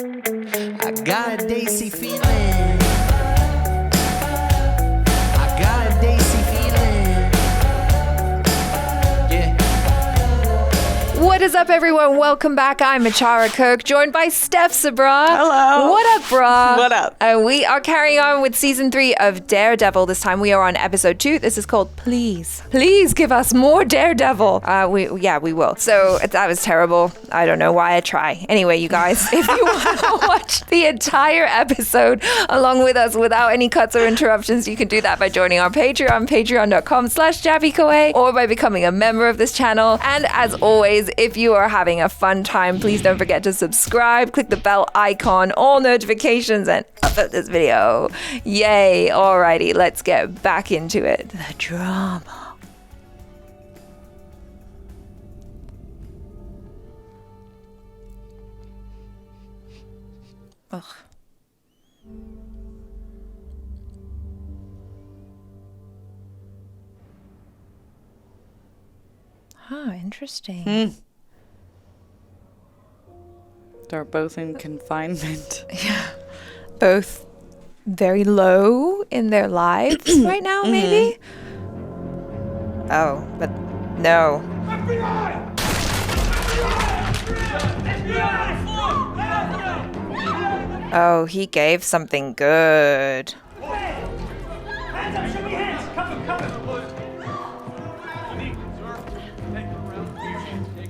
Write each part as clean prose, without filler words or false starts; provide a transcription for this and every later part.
I got a Daisy feeling. I got a Daisy feeling. Yeah. What is up, everyone? Welcome back. I'm ACHARA KIRK, joined by STEPH, SABRAW. Hello. What up, brah? What up? And we are carrying on with season 3 of Daredevil. This time we are on episode 2. This is called Please. Please give us more Daredevil. We will. So that was terrible. I don't know why I try. Anyway, you guys, if you want to watch the entire episode along with us without any cuts or interruptions, you can do that by joining our Patreon, patreon.com/Jaby KOAY, or by becoming a member of this channel. And as always, if you are having a fun time, please don't forget to subscribe, click the bell icon, all notifications, and upvote this video. Yay. Alrighty, let's get back into it. The drama. Ugh. Huh, interesting. They're both in confinement. Yeah. Both very low in their lives right now, maybe? Oh, but no. Oh, he gave something good.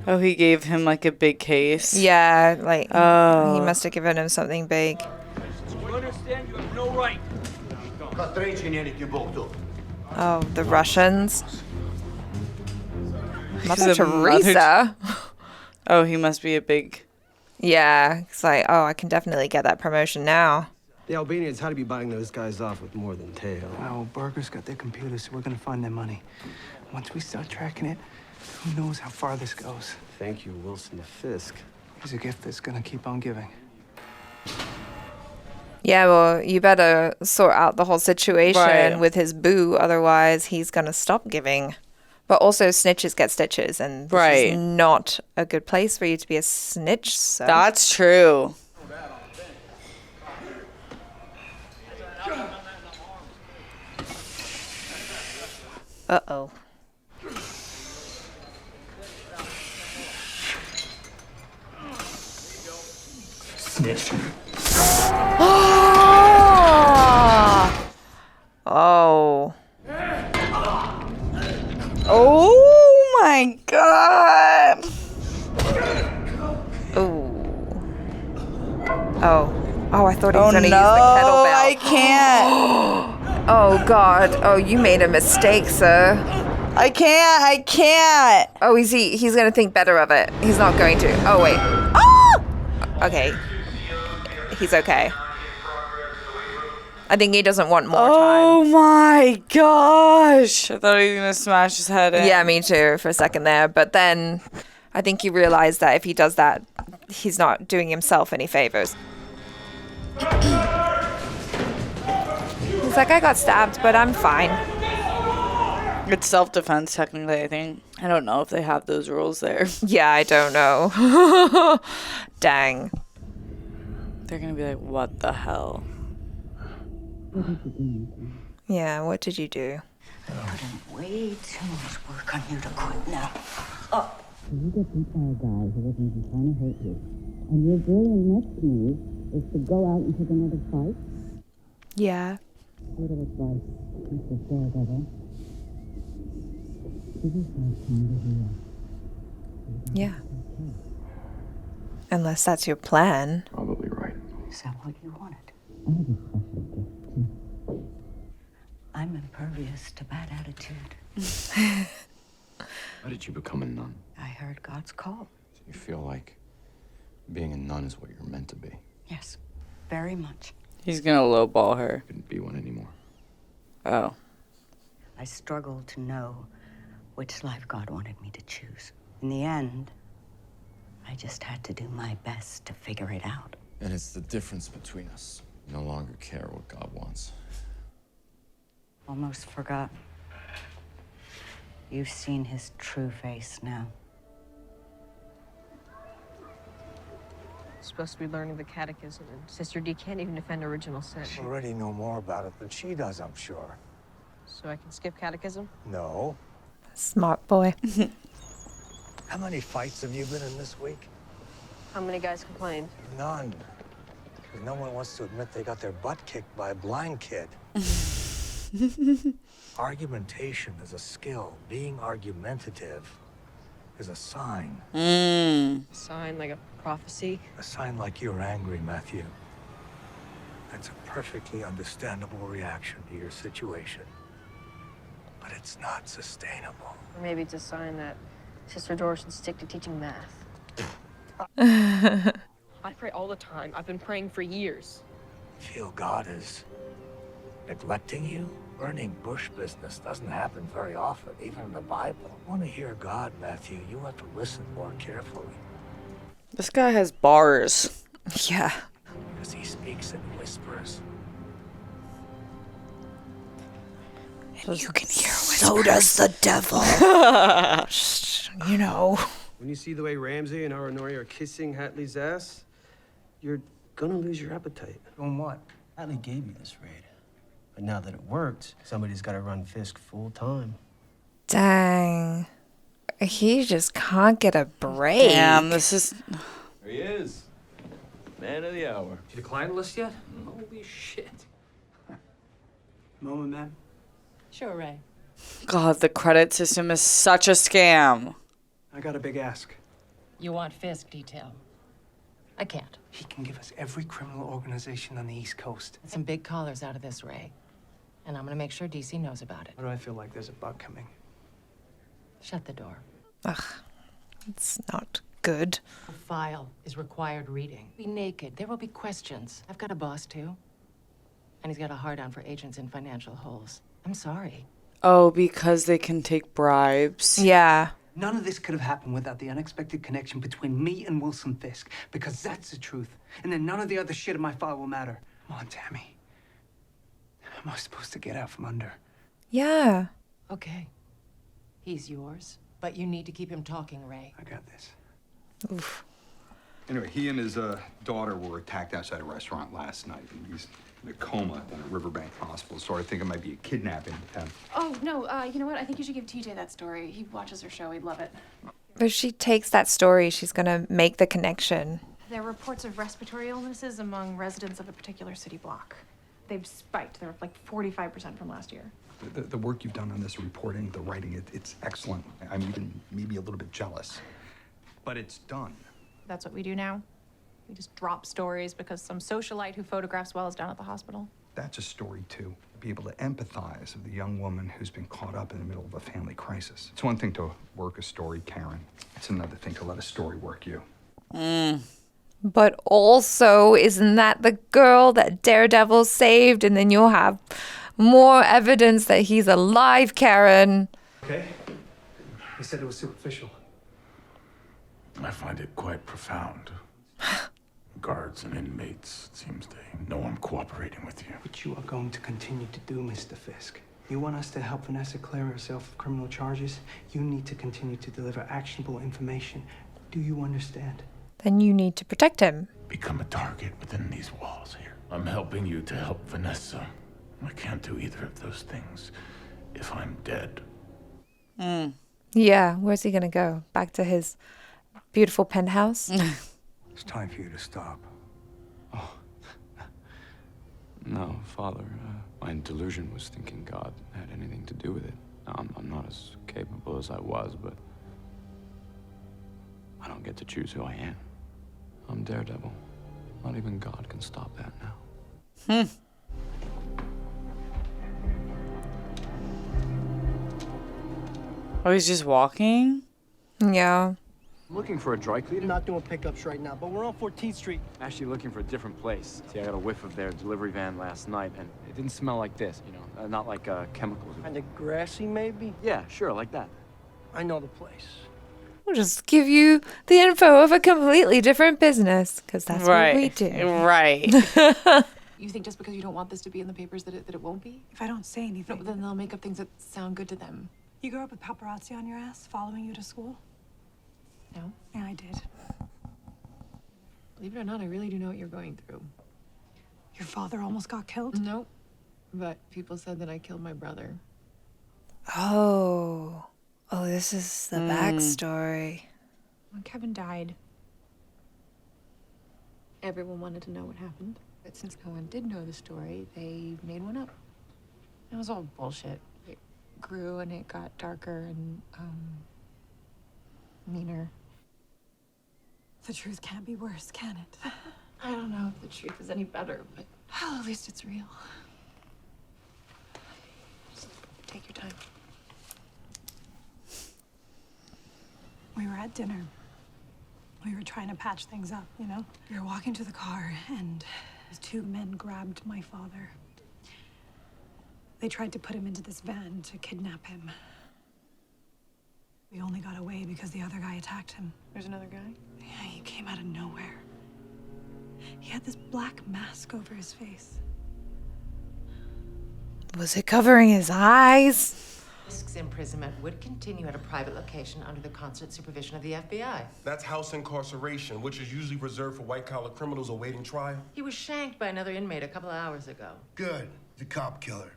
Oh, he gave him like a big case. Yeah, like Oh. he must have given him something big. You understand you have no right. Oh, the Russians. Mother She's a mother- Teresa. Oh, he must be a big. Yeah, it's like, oh, I can definitely get that promotion now. The Albanians had to be buying those guys off with more than tail. Well, Burger's got their computers, so we're gonna find their money. Once we start tracking it, who knows how far this goes? Thank you, Wilson the Fisk. He's a gift that's gonna keep on giving. Yeah, well, you better sort out the whole situation Right. with his boo, otherwise he's gonna stop giving. But also, snitches get stitches, and this Right. is not a good place for you to be a snitch. So. That's true. Uh-oh. Snitch. Oh. Oh my god. Ooh. Oh. Oh, I thought he Oh was no, gonna use the kettlebell. I can't. Oh, God. Oh, you made a mistake, sir. I can't. Oh, he's gonna think better of it. He's not going to. Oh, wait. Ah! Okay. He's okay. I think he doesn't want more Oh time. my gosh. I thought he was gonna smash his head in. Yeah, me too, for a second there. But then I think he realized that if he does that, he's not doing himself any favors. He's like, I got stabbed, but I'm fine. It's self-defense, technically, I think. I don't know if they have those rules there. Yeah, I don't know. Dang. They're gonna be like, what the hell? Yeah, what did you do? Way too much work on you to quit now. You get beat by a guy who wasn't even trying to hurt you, and your brilliant next move is to go out and pick another fight? Yeah. Little advice, Mr. Daredevil. This is my time to heal. Yeah. Unless that's your plan. Probably right. Is that what you wanted? I have a special gift, too. I'm impervious to bad attitude. How did you become a nun? I heard God's call. Do you feel like being a nun is what you're meant to be? Yes, very much. He's gonna lowball her. Couldn't be one anymore. Oh. I struggled to know which life God wanted me to choose. In the end, I just had to do my best to figure it out. And it's the difference between us. You no longer care what God wants. Almost forgot. You've seen his true face now. It's supposed to be learning the catechism, and Sister D can't even defend original sin. You already know more about it than she does, I'm sure. So I can skip catechism? No. Smart boy. How many fights have you been in this week? How many guys complained? None. 'Cause no one wants to admit they got their butt kicked by a blind kid. Argumentation is a skill. Being argumentative is a sign. A sign like a prophecy? A sign like you're angry, Matthew. That's a perfectly understandable reaction to your situation. But it's not sustainable. Or maybe it's a sign that Sister Dora should stick to teaching math. I pray all the time. I've been praying for years. Feel God is neglecting you? Learning bush business doesn't happen very often, even in the Bible. Want to hear God, Matthew, you have to listen more carefully. This guy has bars. Yeah. Because he speaks in whispers. And you can hear whispers. So does the devil. You know. When you see the way Ramsey and Aronori are kissing Hatley's ass, you're gonna lose your appetite. On what? Hatley gave you this raid. But now that it worked, somebody's gotta run Fisk full time. Dang. He just can't get a break. Damn, this is... There he is. Man of the hour. See the client list yet? Holy shit. Moment, man. Sure, Ray. God, the credit system is such a scam. I got a big ask. You want Fisk detail? I can't. He can give us every criminal organization on the East Coast. Some big callers out of this, Ray. And I'm gonna make sure DC knows about it. Why do I feel like there's a bug coming? Shut the door. Ugh. It's not good. The file is required reading. Be naked. There will be questions. I've got a boss, too. And he's got a hard-on for agents in financial holes. I'm sorry. Oh, because they can take bribes. Yeah. None of this could have happened without the unexpected connection between me and Wilson Fisk, because that's the truth. And then none of the other shit in my file will matter. Come on, Tammy. How am I supposed to get out from under? Yeah. Okay. He's yours. But you need to keep him talking, Ray. I got this. Oof. Anyway, he and his daughter were attacked outside a restaurant last night. And he's in a coma down at Riverbank Hospital, so I think it might be a kidnapping attempt. Oh, no, you know what? I think you should give TJ that story. He watches her show. He'd love it. If she takes that story, she's going to make the connection. There are reports of respiratory illnesses among residents of a particular city block. They've spiked. They're like 45% from last year. The work you've done on this reporting, the writing, it's excellent. I'm even maybe a little bit jealous. But it's done. That's what we do now. We just drop stories because some socialite who photographs well is down at the hospital. That's a story, too. Be able to empathize with the young woman who's been caught up in the middle of a family crisis. It's one thing to work a story, Karen. It's another thing to let a story work you. But also, isn't that the girl that Daredevil saved? And then you'll have more evidence that he's alive, Karen. Okay. He said it was superficial. I find it quite profound. Guards and inmates, it seems they know I'm cooperating with you. What you are going to continue to do, Mr. Fisk. You want us to help Vanessa clear herself of criminal charges? You need to continue to deliver actionable information. Do you understand? Then you need to protect him. Become a target within these walls here. I'm helping you to help Vanessa. I can't do either of those things if I'm dead. Yeah, where's he gonna go? Back to his beautiful penthouse? It's time for you to stop. Oh. No, Father. My delusion was thinking God had anything to do with it. I'm not as capable as I was, but I don't get to choose who I am. I'm Daredevil. Not even God can stop that now. Oh, he's just walking? Yeah. I'm looking for a dry cleaner. Not doing pickups right now, but we're on 14th Street. Actually looking for a different place. See, I got a whiff of their delivery van last night, and it didn't smell like this, you know, not like chemicals. Kind of grassy, maybe? Yeah, sure, like that. I know the place. We'll just give you the info of a completely different business, because that's what we do. Right. You think just because you don't want this to be in the papers that it won't be? If I don't say anything. No, but then they'll make up things that sound good to them. You grew up with paparazzi on your ass following you to school? No. Yeah, I did. Believe it or not, I really do know what you're going through. Your father almost got killed? Nope. But people said that I killed my brother. Oh. Oh, this is the backstory. When Kevin died, Everyone wanted to know what happened. But since no one did know the story, they made one up. It was all bullshit. It grew and it got darker and, meaner. the truth can't be worse, can it? I don't know if the truth is any better, but well, at least it's real. Just take your time. We were at dinner. We were trying to patch things up, you know? We were walking to the car, and these two men grabbed my father. They tried to put him into this van to kidnap him. We only got away because the other guy attacked him. There's another guy? Yeah, he came out of nowhere. He had this black mask over his face. Was it covering his eyes? Fisk's imprisonment would continue at a private location under the constant supervision of the FBI. That's house incarceration, which is usually reserved for white-collar criminals awaiting trial. He was shanked by another inmate a couple of hours ago. Good. The cop killer.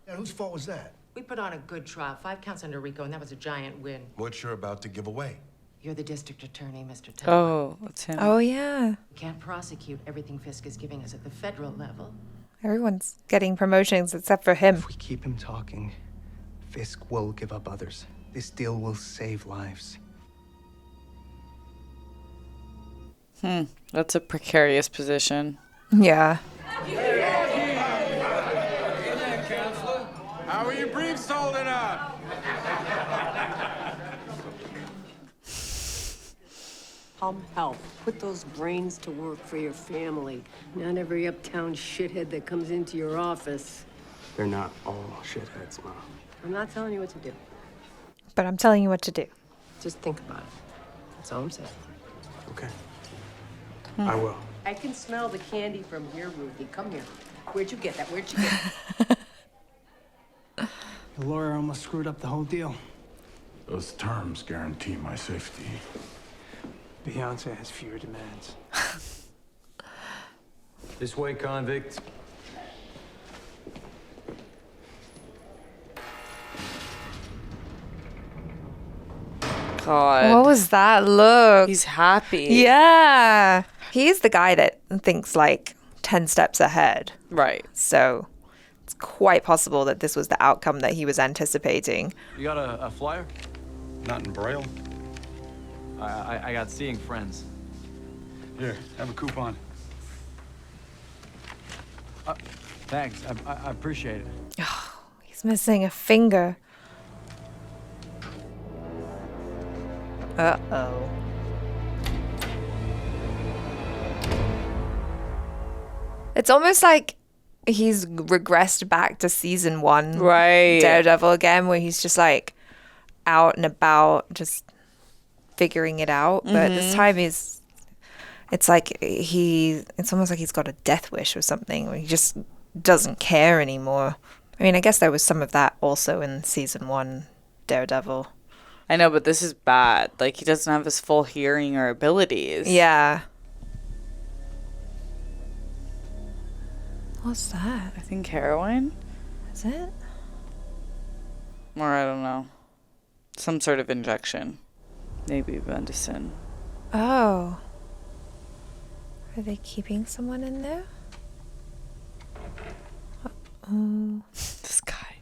Yeah, whose fault was that? We put on a good trial, 5 counts under RICO, and that was a giant win. What you're about to give away. You're the district attorney, Mr. Tucker. Oh, that's him. Oh, yeah. We can't prosecute everything Fisk is giving us at the federal level. Everyone's getting promotions except for him. If we keep him talking, Fisk will give up others. This deal will save lives. That's a precarious position. Yeah. How are your briefs holding up? Help. Put those brains to work for your family. Not every uptown shithead that comes into your office. They're not all shitheads, Mom. I'm not telling you what to do. But I'm telling you what to do. Just think about it. That's all I'm saying. Okay. I will. I can smell the candy from here, Ruthie. Come here. Where'd you get that? Where'd you get it? The lawyer almost screwed up the whole deal. Those terms guarantee my safety. Beyonce has fewer demands. This way, convict. God. What was that look? He's happy. Yeah. He's the guy that thinks like 10 steps ahead. Right. So it's quite possible that this was the outcome that he was anticipating. You got a flyer? Not in Braille. I got Seeing Friends. Here, have a coupon. Thanks. I appreciate it. Oh, he's missing a finger. Uh-oh. It's almost like he's regressed back to season 1. Right. Daredevil again, where he's just like out and about, just figuring it out. But this time it's like it's almost like he's got a death wish or something, where he just doesn't care anymore. I mean, I guess there was some of that also in season 1 Daredevil. I know, but this is bad. Like, he doesn't have his full hearing or abilities. Yeah. What's that? I think heroin? Is it? Or I don't know. Some sort of injection. Maybe medicine. Oh. Are they keeping someone in there? Uh-oh. This guy.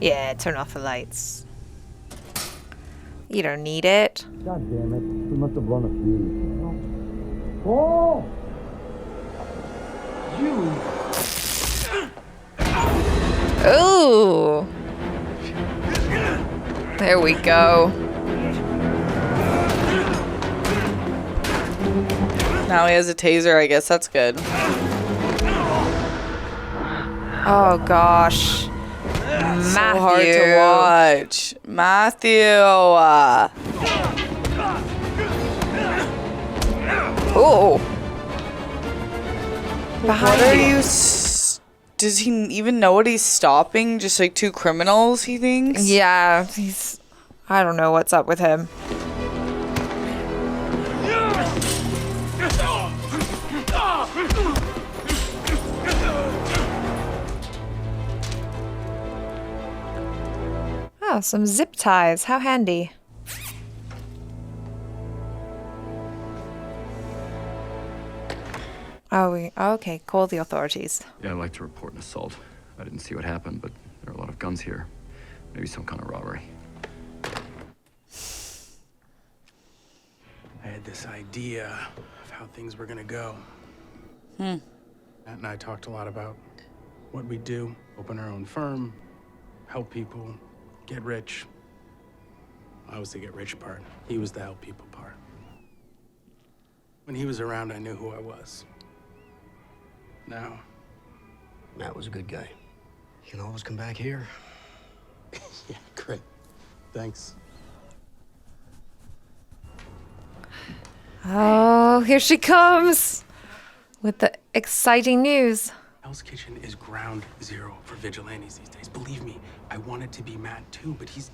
Yeah, turn off the lights. You don't need it. God damn it. We must have run a fuse. Oh! Ooh. There we go. Now he has a taser. I guess that's good. Oh gosh. So hard to watch. Matthew. Ooh. What are you... Does he even know what he's stopping? Just like 2 criminals, he thinks? Yeah, I don't know what's up with him. Oh, some zip ties. How handy. Oh, okay. Call the authorities. Yeah, I'd like to report an assault. I didn't see what happened, but there are a lot of guns here. Maybe some kind of robbery. I had this idea of how things were gonna go. Matt and I talked a lot about what we'd do, open our own firm, help people, get rich. I was the get rich part. He was the help people part. When he was around, I knew who I was. Now, Matt was a good guy. He can always come back here. yeah, great. Thanks. Oh, here she comes with the exciting news. Hell's Kitchen is ground zero for vigilantes these days. Believe me, I wanted to be Matt too, but he's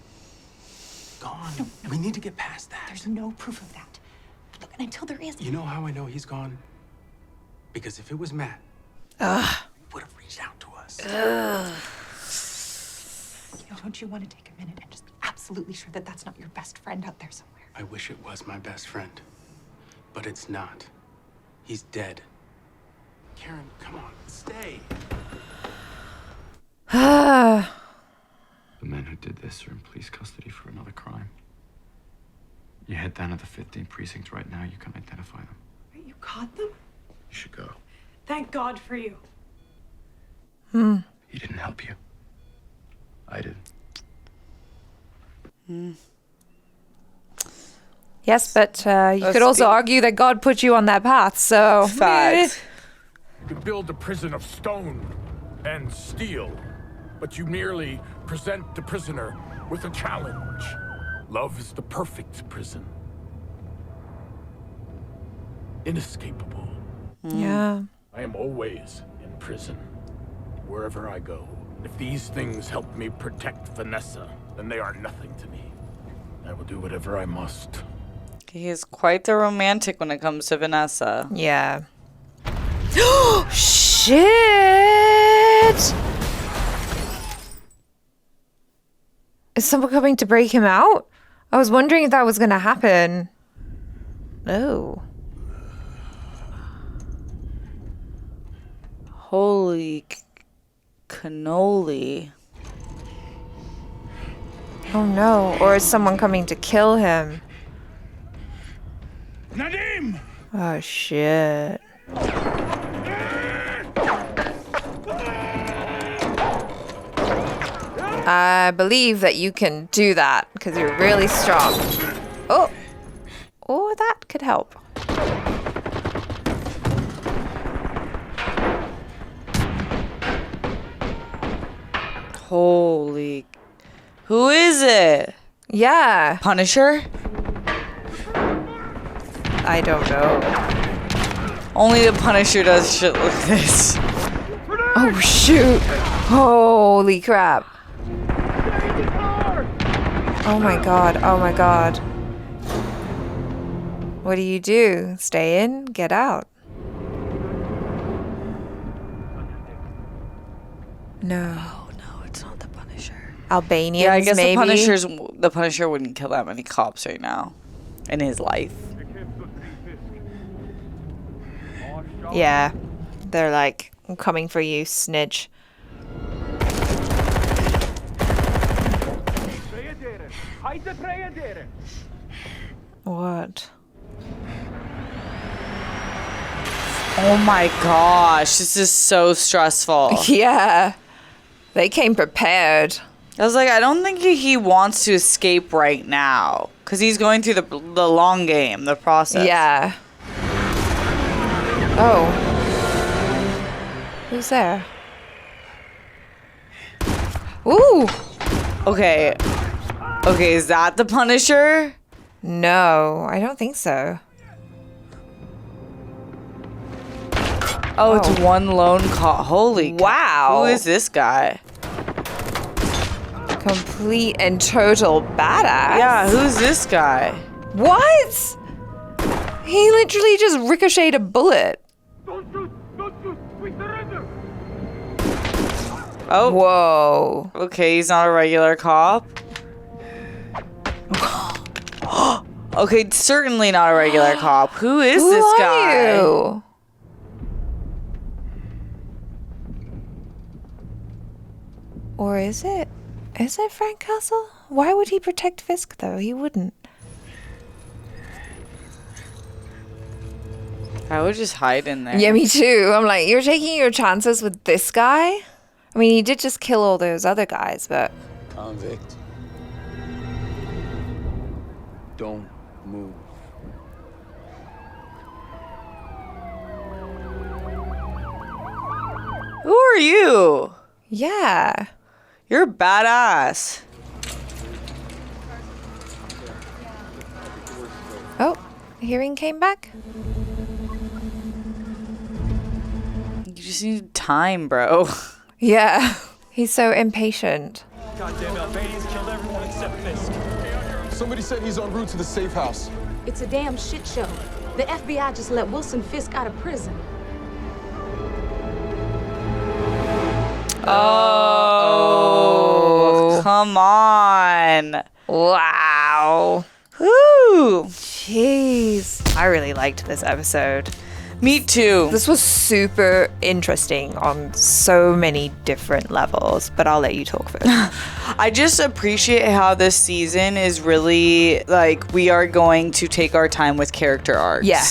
gone. No. We need to get past that. There's no proof of that. Look, and until there is... You know how I know he's gone? Because if it was Matt, he would have reached out to us. You know, don't you want to take a minute and just be absolutely sure that that's not your best friend out there somewhere? I wish it was my best friend, but it's not. He's dead. Karen, come on, stay. The men who did this are in police custody for another crime. You head down to the 15th precinct right now, you can identify them. You caught them? You should go. Thank God for you. He didn't help you. I did. Yes, but you could also argue that God put you on that path, so... Fact. You build a prison of stone and steel, but you merely present the prisoner with a challenge. Love is the perfect prison. Inescapable. Yeah. I am always in prison, wherever I go. If these things help me protect Vanessa, then they are nothing to me. I will do whatever I must. He is quite the romantic when it comes to Vanessa. Yeah. Shit! Is someone coming to break him out? I was wondering if that was going to happen. Oh. Holy cannoli. Oh no. Or is someone coming to kill him? Nadim! Oh shit. I believe that you can do that because you're really strong. Oh. Oh, that could help. Holy. Who is it? Yeah. Punisher? I don't know. Only the Punisher does shit like this. Oh shoot. Holy crap. Oh my god. Oh my god. What do you do? Stay in? Get out? No. Oh no, it's not the Punisher. Albanians, Yeah, I guess maybe? the Punisher wouldn't kill that many cops right now in his life. Yeah. They're like, I'm coming for you, snitch. What? Oh my gosh, this is so stressful. Yeah. They came prepared. I was like, I don't think he wants to escape right now. Because he's going through the long game, the process. Yeah. Oh. Who's there? Ooh. Okay. Okay, is that the Punisher? No, I don't think so. Oh, it's one lone cop. Holy wow. Who is this guy? Complete and total badass. Yeah, who's this guy? What? He literally just ricocheted a bullet. Oh. Whoa. Okay, he's not a regular cop. Okay, certainly not a regular cop. Who is Who this are guy? you? Or is it? Is it Frank Castle? Why would he protect Fisk though? He wouldn't. I would just hide in there. Yeah, me too. I'm like, you're taking your chances with this guy? I mean, he did just kill all those other guys, but... Convict. Don't move. Who are you? Yeah. You're badass. Oh, hearing came back? You just need time, bro. Yeah. He's so impatient. Goddamn Albanians killed everyone except Fisk. Somebody said he's en route to the safe house. It's a damn shit show. The FBI just let Wilson Fisk out of prison. Oh, come on. Wow. Woo. Jeez. I really liked this episode. Me too. This was super interesting on so many different levels, but I'll let you talk first. I just appreciate how this season is really like we are going to take our time with character arcs. Yeah.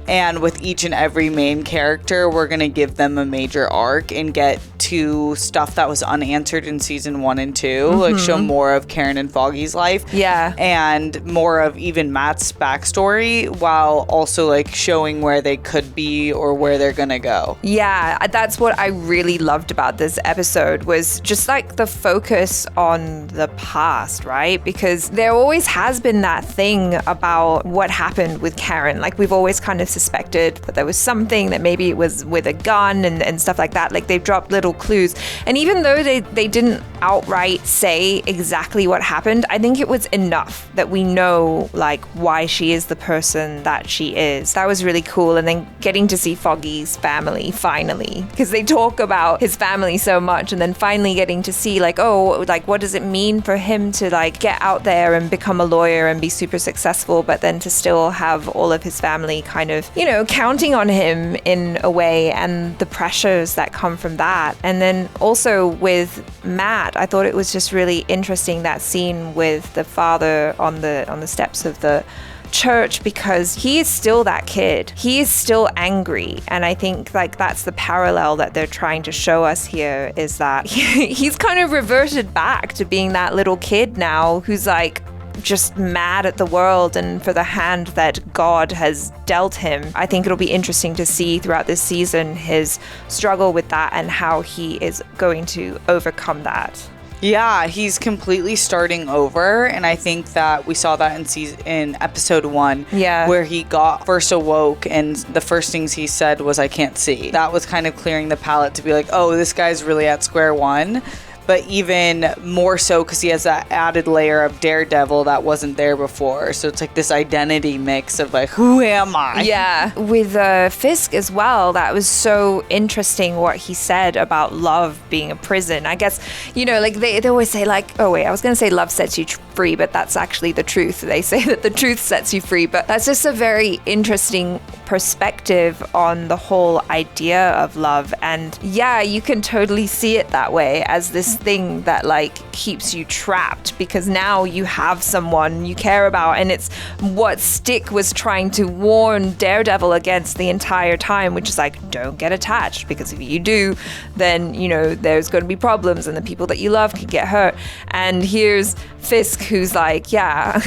And with each and every main character, we're going to give them a major arc and get to stuff that was unanswered in season 1 and 2. Like show more of Karen and Foggy's life. Yeah. And more of even Matt's backstory while also like showing where they could be or where they're going to go. Yeah, that's what I really loved about this episode was just like the focus on the past, right? Because there always has been that thing about what happened with Karen. Like we've always kind of suspected that there was something, that maybe it was with a gun and stuff like that. Like they've dropped little clues. And even though they didn't outright say exactly what happened, I think it was enough that we know like why she is the person that she is. That was really cool. And then getting to see Foggy's family finally, because they talk about his family so much, and then finally getting to see like, oh, like what does it mean for him to like get out there and become a lawyer and be super successful, but then to still have all of his family kind of, you know, counting on him in a way, and the pressures that come from that. And then also with Matt, I thought it was just really interesting, that scene with the father on the steps of the church, because he is still that kid. He is still angry. And I think like that's the parallel that they're trying to show us here, is that he's kind of reverted back to being that little kid now who's like just mad at the world and for the hand that God has dealt him. I think it'll be interesting to see throughout this season his struggle with that and how he is going to overcome that. Yeah, he's completely starting over, and I think that we saw that in episode 1, where he got first awoke, and the first things he said was, "I can't see." That was kind of clearing the palette to be like, oh, this guy's really at square one. But even more so because he has that added layer of daredevil that wasn't there before. So it's like this identity mix of like, who am I? Yeah. With Fisk as well, that was so interesting what he said about love being a prison. I guess, you know, like they always say like, oh wait, I was going to say love sets you free, but that's actually the truth. They say that the truth sets you free, but that's just a very interesting perspective on the whole idea of love. And yeah, you can totally see it that way, as this thing that like keeps you trapped, because now you have someone you care about, and it's what Stick was trying to warn Daredevil against the entire time, which is like, don't get attached, because if you do, then you know there's going to be problems and the people that you love could get hurt. And here's Fisk who's like, yeah,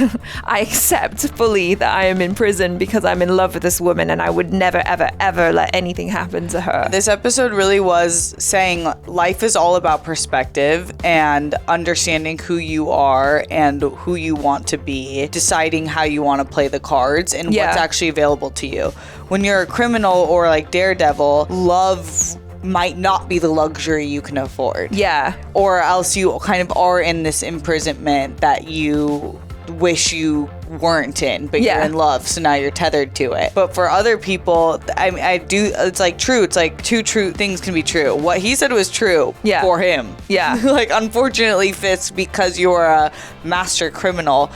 I accept fully that I am in prison because I'm in love with this woman and I would never ever ever let anything happen to her. This episode really was saying life is all about perspective and understanding who you are and who you want to be, deciding how you want to play the cards and what's actually available to you. When you're a criminal or like Daredevil, love might not be the luxury you can afford. Yeah. Or else you kind of are in this imprisonment that you wish you weren't in, but you're in love, so now you're tethered to it. But for other people, I do, it's like true. It's like two true things can be true. What he said was true for him. Yeah. Like, unfortunately, Fisk, because you're a master criminal,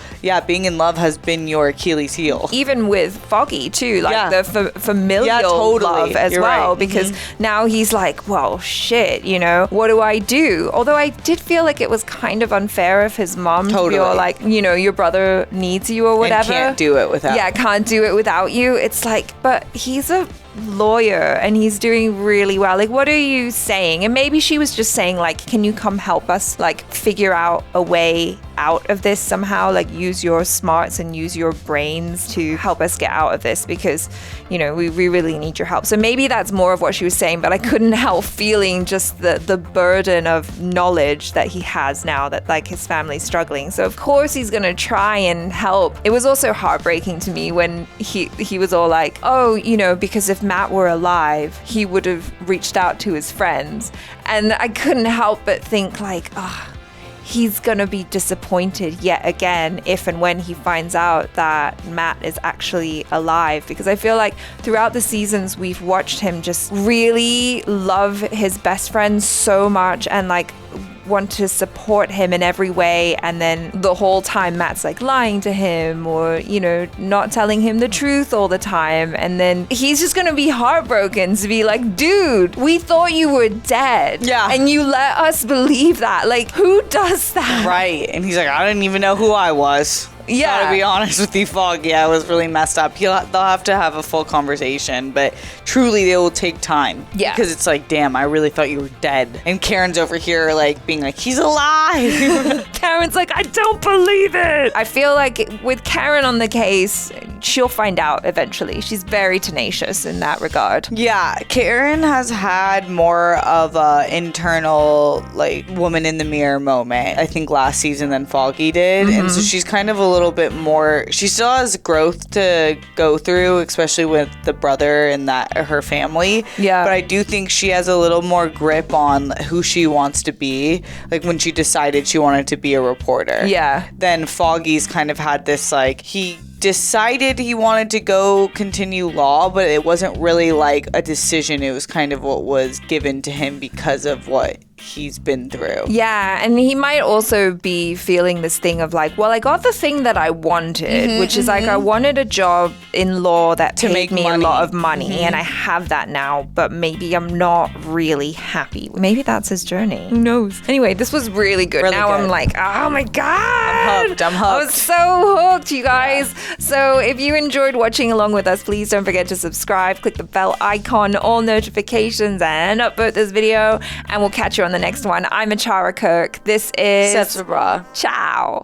being in love has been your Achilles heel. Even with Foggy too, like the familial love as well, because now he's like, well, shit, you know, what do I do? Although I did feel like it was kind of unfair of his mom to be all like, you know, your brother needs you or whatever. And can't do it without. Yeah, can't do it without you. It's like, but he's a lawyer and he's doing really well. Like, what are you saying? And maybe she was just saying, like, can you come help us, like, figure out a way out of this somehow, like use your smarts and use your brains to help us get out of this, because, you know, we really need your help. So maybe that's more of what she was saying, but I couldn't help feeling just the burden of knowledge that he has now that, like, his family's struggling. So of course he's gonna try and help. It was also heartbreaking to me when he was all like, oh, you know, because if Matt were alive, he would have reached out to his friends. And I couldn't help but think, like, he's gonna be disappointed yet again if and when he finds out that Matt is actually alive, because I feel like throughout the seasons we've watched him just really love his best friend so much and, like, want to support him in every way, and then the whole time Matt's like lying to him or, you know, not telling him the truth all the time, and then he's just gonna be heartbroken to be like, dude, we thought you were dead, and you let us believe that. Like, who does that? Right. And he's like, I didn't even know who I was. Yeah. To be honest with you, Foggy, I was really messed up. They'll have to have a full conversation, but truly they will take time. Yeah. Because it's like, damn, I really thought you were dead. And Karen's over here, like, being like, he's alive. Karen's like, I don't believe it. I feel like with Karen on the case, she'll find out eventually. She's very tenacious in that regard. Yeah, Karen has had more of a internal, like, woman in the mirror moment, I think, last season than Foggy did. And so she's kind of a little bit more, she still has growth to go through, especially with the brother and that her family. Yeah. But I do think she has a little more grip on who she wants to be, like when she decided she wanted to be a reporter. Yeah. Then Foggy's kind of had this, like, he decided he wanted to go continue law, but it wasn't really like a decision. It was kind of what was given to him because of what he's been through. Yeah, and he might also be feeling this thing of like, well, I got the thing that I wanted, which is like, I wanted a job in law that To paid make me money. a lot of money, and I have that now, but maybe I'm not really happy. Maybe that's his journey. Who knows? Anyway, this was really good. Really now good. I'm like, oh my God. I'm hooked. I was so hooked, you guys. So if you enjoyed watching along with us, please don't forget to subscribe, click the bell icon, all notifications, and upvote this video, and we'll catch you on the next one. I'm ACHARA KIRK. This is SABRAW. Ciao.